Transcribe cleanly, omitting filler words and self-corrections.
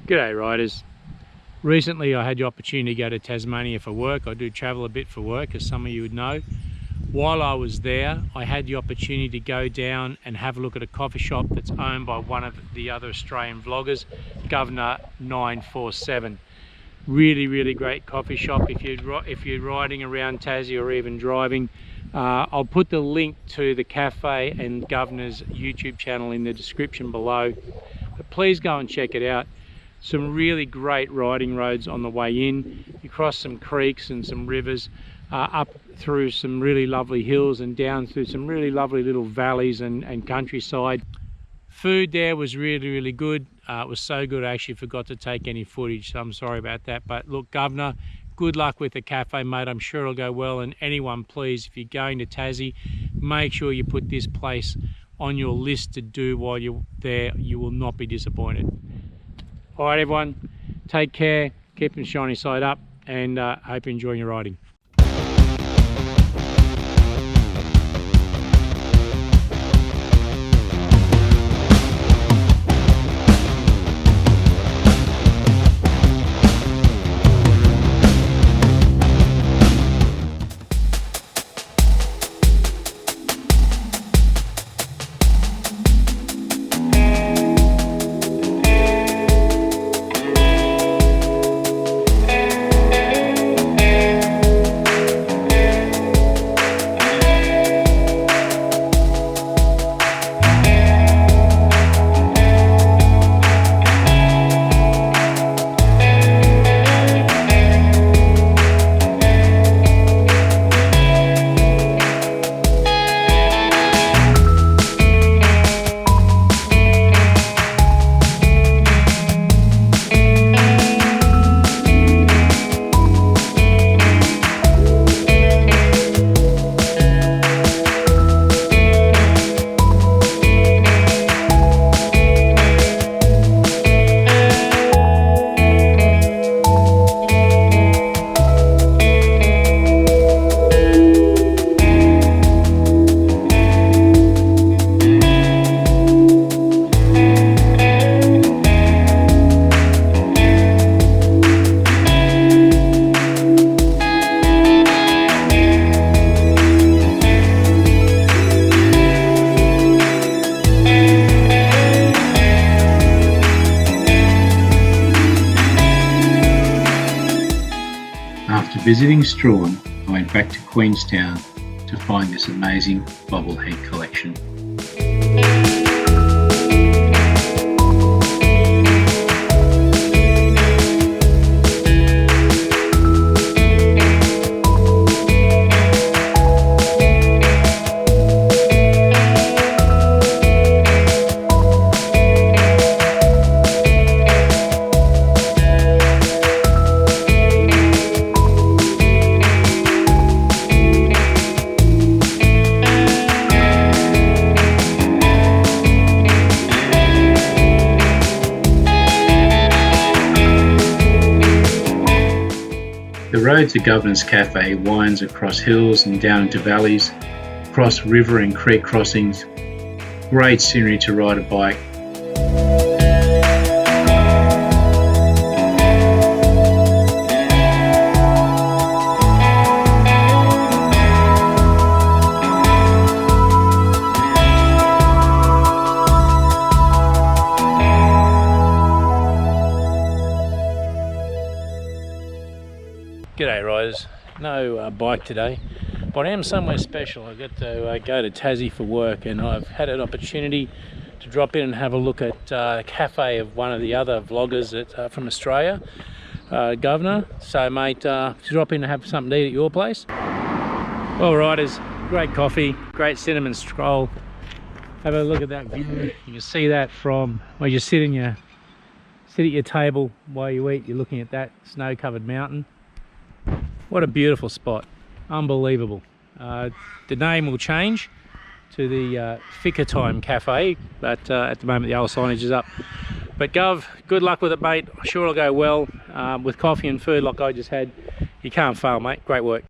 G'day riders. Recently I had the opportunity to go to Tasmania for work. I do travel a bit for work, as some of you would know. While I was there, I had the opportunity to go down and have a look at a coffee shop that's owned by one of the other Australian vloggers, Guvna 947. Really great coffee shop. If you're riding around Tassie or even driving, I'll put the link to the cafe and Guvna's YouTube channel in the description below. But please go and check it out. Some really great riding roads on the way in. You cross some creeks and some rivers, up through some really lovely hills and down through some really lovely little valleys and countryside. Food there was really good. It was so good I actually forgot to take any footage, so I'm sorry about that. But look, Guvna, good luck with the cafe, mate. I'm sure it'll go well. And anyone, please, if you're going to Tassie, make sure you put this place on your list to do while you're there. You will not be disappointed. All right, everyone, take care, keep them shiny side up, and hope you're enjoying your riding. After visiting Strahan, I went back to Queenstown to find this amazing bobblehead collection. The road to Guvna's Cafe winds across hills and down into valleys, across river and creek crossings. Great scenery to ride a bike. G'day riders, no bike today, but I am somewhere special. I got to go to Tassie for work, and I've had an opportunity to drop in and have a look at the cafe of one of the other vloggers from Australia, Guvna. So mate, to drop in and have something to eat at your place. Well riders, great coffee, great cinnamon stroll. Have a look at that view. You can see that from where you sit at your table while you eat. You're looking at that snow-covered mountain. What a beautiful spot, unbelievable. The name will change to the Fika Time Cafe, but at the moment the old signage is up. But Gov, good luck with it, mate. I'm sure it'll go well. With coffee and food like I just had, you can't fail, mate. Great work.